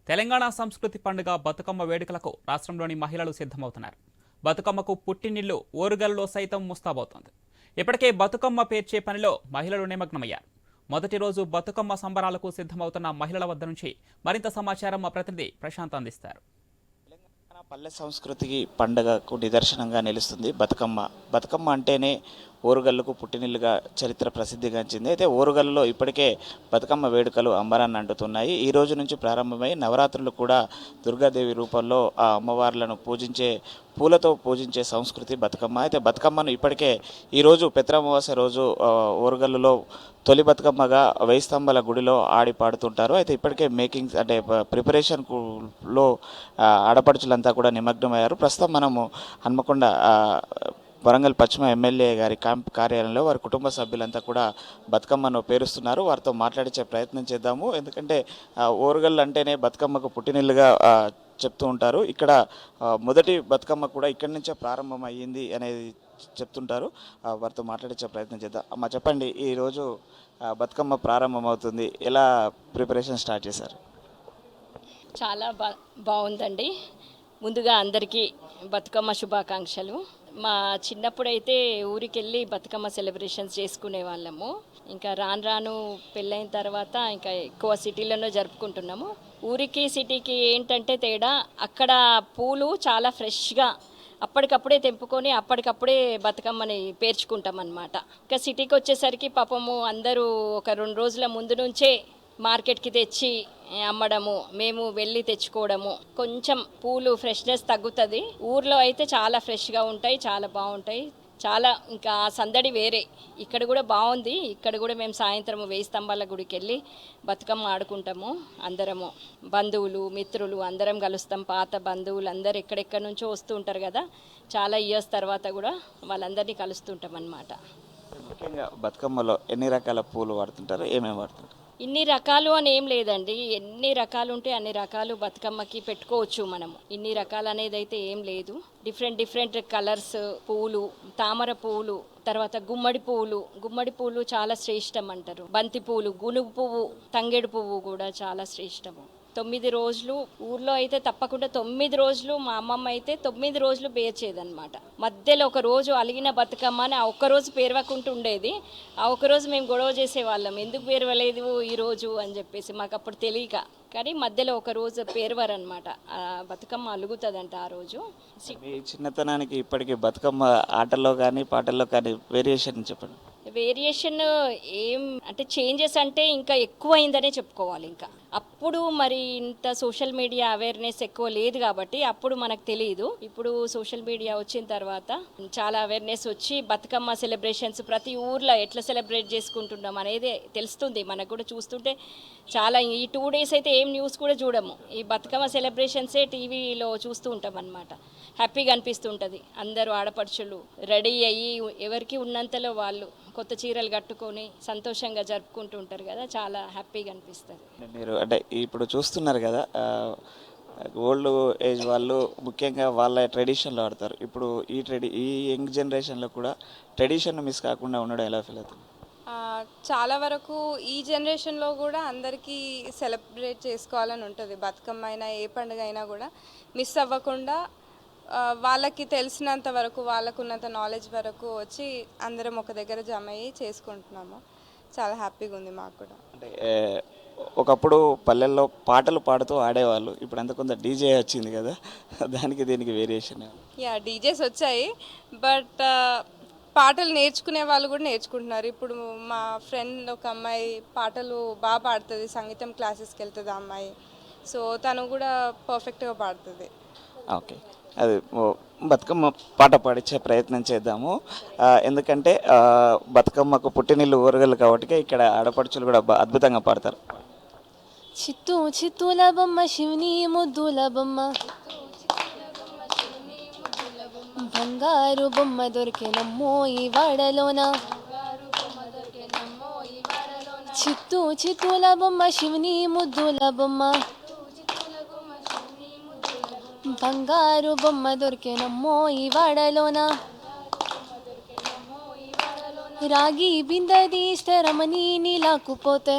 తెలంగాణ సంస్కృతి పండుగ బతుకమ్మ వేడుకలకు రాష్ట్రంలోని మహిళలు సిద్ధమవుతున్నారు. బతుకమ్మకు పుట్టినిల్లు ఓరుగల్లో సైతం ముస్తాబవుతోంది. ఇప్పటికే బతుకమ్మ పేర్చే పనిలో మహిళలు నిమగ్నమయ్యారు. మొదటి రోజు బతుకమ్మ సంబరాలకు సిద్ధమవుతున్న మహిళల వద్ద నుంచి మరింత సమాచారం మా ప్రతినిధి ప్రశాంత్ అందిస్తారు. తెలంగాణ పల్లె సంస్కృతికి పండుగకు నిదర్శనంగా నిలుస్తుంది బతుకమ్మ. బతుకమ్మ అంటేనే ఓరుగల్లుకు పుట్టినిల్లుగా చరిత్ర ప్రసిద్ధిగాంచింది. అయితే ఓరుగల్లులో ఇప్పటికే బతుకమ్మ వేడుకలు అంబరాన్ని అంటుతున్నాయి. ఈ రోజు నుంచి ప్రారంభమై నవరాత్రులు కూడా దుర్గాదేవి రూపంలో ఆ అమ్మవార్లను పూలతో పూజించే సంస్కృతి బతుకమ్మ. అయితే బతుకమ్మను ఇప్పటికే ఈరోజు పెత్రమావాస్య రోజు ఓరుగల్లులో తొలి బతుకమ్మగా 1000 స్తంభాల గుడిలో ఆడి పాడుతుంటారు. అయితే ఇప్పటికే మేకింగ్స్ అంటే ప్రిపరేషన్లో ఆడపడుచులంతా కూడా నిమగ్నమయ్యారు. ప్రస్తుతం మనము హన్మకొండ వరంగల్ పశ్చిమ ఎమ్మెల్యే గారి క్యాంప్ కార్యాలయంలో వారి కుటుంబ సభ్యులంతా కూడా బతుకమ్మను పేరుస్తున్నారు. వారితో మాట్లాడించే ప్రయత్నం చేద్దాము. ఎందుకంటే ఓరుగల్లు అంటేనే బతుకమ్మకు పుట్టినిల్లుగా చెప్తూ ఉంటారు. ఇక్కడ మొదటి బతుకమ్మ కూడా ఇక్కడి నుంచే ప్రారంభం అయ్యింది అనేది చెప్తుంటారు. వారితో మాట్లాడించే ప్రయత్నం చేద్దాం. అమ్మ చెప్పండి, ఈరోజు బతుకమ్మ ప్రారంభం అవుతుంది, ఎలా ప్రిపరేషన్ స్టార్ట్ చేశారు? చాలా బాగుందండి. ముందుగా అందరికీ బతుకమ్మ శుభాకాంక్షలు. మా చిన్నప్పుడైతే ఊరికి వెళ్ళి బతుకమ్మ సెలబ్రేషన్స్ చేసుకునే వాళ్ళము. ఇంకా రాను రాను పెళ్ళైన తర్వాత ఇంకా ఎక్కువ సిటీలోనే జరుపుకుంటున్నాము. ఊరికి సిటీకి ఏంటంటే తేడా, అక్కడ పూలు చాలా ఫ్రెష్గా అప్పటికప్పుడే తెంపుకొని అప్పటికప్పుడే బతుకమ్మని పేర్చుకుంటాం అన్నమాట. ఇంకా సిటీకి వచ్చేసరికి పాపము అందరూ ఒక 2 రోజుల ముందు నుంచే మార్కెట్కి తెచ్చి అమ్మడము, మేము వెళ్ళి తెచ్చుకోవడము, కొంచెం పూలు ఫ్రెష్నెస్ తగ్గుతుంది. ఊర్లో అయితే చాలా ఫ్రెష్గా ఉంటాయి, చాలా బాగుంటాయి. చాలా ఇంకా సందడి వేరే. ఇక్కడ కూడా బాగుంది. ఇక్కడ కూడా మేము సాయంత్రం 1000 స్తంభాల గుడికి వెళ్ళి బతుకమ్మ ఆడుకుంటాము. అందరము బంధువులు మిత్రులు అందరం కలుస్తాం. పాత బంధువులు అందరు ఎక్కడెక్కడి నుంచో వస్తూ ఉంటారు కదా, చాలా ఇయర్స్ తర్వాత కూడా వాళ్ళందరినీ కలుస్తుంటాం అన్నమాట. ముఖ్యంగా బతుకమ్మలో ఎన్ని రకాల పూలు వాడుతుంటారు, ఏమేమి వాడుతుంటారు? ఇన్ని రకాలు అని ఏం లేదండి. ఎన్ని రకాలు ఉంటే అన్ని రకాలు బతుకమ్మకి పెట్టుకోవచ్చు మనము. ఇన్ని రకాలు అనేది అయితే ఏం లేదు. డిఫరెంట్ కలర్స్ పూలు, తామర పూలు, తర్వాత గుమ్మడి పూలు చాలా శ్రేష్టం అంటారు. బంతి పూలు, గునుగు పువ్వు, తంగేడు పువ్వు కూడా చాలా శ్రేష్టము. 9 రోజులు ఊర్లో అయితే తప్పకుండా 9 రోజులు మా అమ్మమ్మ అయితే 9 రోజులు పేర్చేదన్నమాట. మధ్యలో ఒక రోజు అలిగిన బతుకమ్మ అని ఆ ఒక్కరోజు పేర్వకుంటూ ఉండేది. ఆ ఒక్కరోజు మేము గొడవ చేసేవాళ్ళం, ఎందుకు పేర్వలేదు ఈరోజు అని చెప్పేసి. మాకు అప్పుడు తెలియక. కానీ మధ్యలో ఒక రోజు పేర్వరనమాట. బతుకమ్మ అలుగుతుందంట ఆ రోజు. మీ చిన్నతనానికి ఇప్పటికీ బతుకమ్మ ఆటల్లో కానీ పాటల్లో కానీ వేరియేషన్ చెప్పండి. వేరియేషన్ ఏం అంటే చేంజెస్ అంటే ఇంకా ఎక్కువైందనే చెప్పుకోవాలి. ఇంకా అప్పుడు మరి ఇంత సోషల్ మీడియా అవేర్నెస్ ఎక్కువ లేదు కాబట్టి అప్పుడు మనకు తెలియదు. ఇప్పుడు సోషల్ మీడియా వచ్చిన తర్వాత చాలా అవేర్నెస్ వచ్చి బతుకమ్మ సెలబ్రేషన్స్ ప్రతి ఊర్లో ఎట్లా సెలబ్రేట్ చేసుకుంటున్నాం అనేది తెలుస్తుంది మనకు కూడా. చూస్తుంటే చాలా ఈ 2 days అయితే ఏం న్యూస్ కూడా చూడము, ఈ బతుకమ్మ సెలబ్రేషన్సే టీవీలో చూస్తూ ఉంటాం అన్నమాట. హ్యాపీగా అనిపిస్తుంటుంది. అందరూ ఆడపడుచులు రెడీ అయ్యి ఎవరికి ఉన్నంతలో వాళ్ళు కొత్త చీరలు కట్టుకొని సంతోషంగా జరుపుకుంటూ ఉంటారు కదా, చాలా హ్యాపీగా అనిపిస్తుంది. మీరు అంటే ఇప్పుడు చూస్తున్నారు కదా, ఓల్డ్ ఏజ్ వాళ్ళు ముఖ్యంగా వాళ్ళ ట్రెడిషన్లో ఆడతారు. ఇప్పుడు ఈ యంగ్ జనరేషన్లో కూడా ట్రెడిషన్ మిస్ కాకుండా ఉండడం ఎలా ఫీల్ అవుతుంది? చాలా వరకు ఈ జనరేషన్లో కూడా అందరికీ సెలబ్రేట్ చేసుకోవాలని ఉంటుంది. బతుకమ్మ అయినా ఏ పండుగ అయినా కూడా మిస్ అవ్వకుండా వాళ్ళకి తెలిసినంత వరకు, వాళ్ళకున్నంత నాలెడ్జ్ వరకు వచ్చి అందరం ఒక దగ్గర జమ అయ్యి చేసుకుంటున్నాము. చాలా హ్యాపీగా ఉంది మాకు కూడా. అంటే ఒకప్పుడు పల్లెల్లో పాటలు పాడుతూ ఆడేవాళ్ళు, ఇప్పుడు అంత కొంత డీజే వచ్చింది కదా, దానికి దీనికి వేరియేషన్? డీజేస్ వచ్చాయి, బట్ పాటలు నేర్చుకునే వాళ్ళు కూడా నేర్చుకుంటున్నారు. ఇప్పుడు మా ఫ్రెండ్ ఒక అమ్మాయి పాటలు బాగా పాడుతుంది, సంగీతం క్లాసెస్కి వెళ్తుంది ఆ అమ్మాయి. సో తను కూడా పర్ఫెక్ట్గా పాడుతుంది. ఓకే, అది బతుకమ్మ పాట పాడించే ప్రయత్నం చేద్దాము. ఎందుకంటే బతుకమ్మకు పుట్టినిల్లు ఓరుగల్లు కాబట్టి ఇక్కడ ఆడపడుచులు కూడా అద్భుతంగా పాడతారు. చిత్తూ చిత్తూల బొమ్మ శివుని ముద్దుల బొమ్మ, బంగారు బొమ్మ దొరికెనమ్మో ఈ వాడలోన. చిత్తూ చిత్తూల బొమ్మ శివుని ముద్దుల బొమ్మ, బంగారు బొమ్మ దొరికెనమ్మో ఈ వాడలోన. రాగి బిందె తీస్తే రమణి నీలాకుపోతే,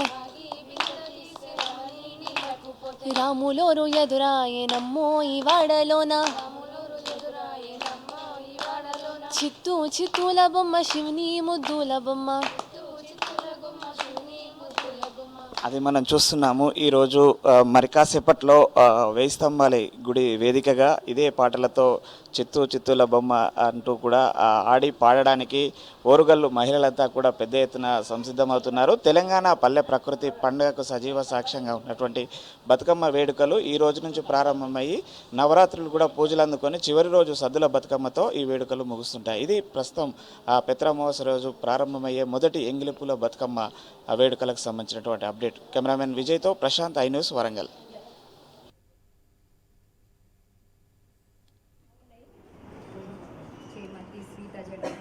రాములోరు ఎదురాయనమ్మో ఈ వాడలోన చిత్తూ చిత్తూల బొమ్మ శివుని ముద్దుల బొమ్మ. అది మనం చూస్తున్నాము ఈరోజు మరి కాసేపట్లో వేయి స్తంభాల గుడి వేదికగా ఇదే పాటలతో చిత్తూ చిత్తూల బొమ్మ అంటూ కూడా ఆడి పాడడానికి ఓరుగల్లు మహిళలంతా కూడా పెద్ద ఎత్తున సంసిద్ధమవుతున్నారు. తెలంగాణ పల్లె ప్రకృతి పండుగకు సజీవ సాక్ష్యంగా ఉన్నటువంటి బతుకమ్మ వేడుకలు ఈ రోజు నుంచి ప్రారంభమయ్యి నవరాత్రులు కూడా పూజలు అందుకొని చివరి రోజు సద్దుల బతుకమ్మతో ఈ వేడుకలు ముగుస్తుంటాయి. ఇది ప్రస్తుతం పెత్రమోస రోజు ప్రారంభమయ్యే మొదటి ఎంగిలిపూల బతుకమ్మ వేడుకలకు సంబంధించినటువంటి అప్డేట్. కెమెరామెన్ విజయ్తో ప్రశాంత్, ఐ న్యూస్, వరంగల్. శ్రీమతి సీత జగన్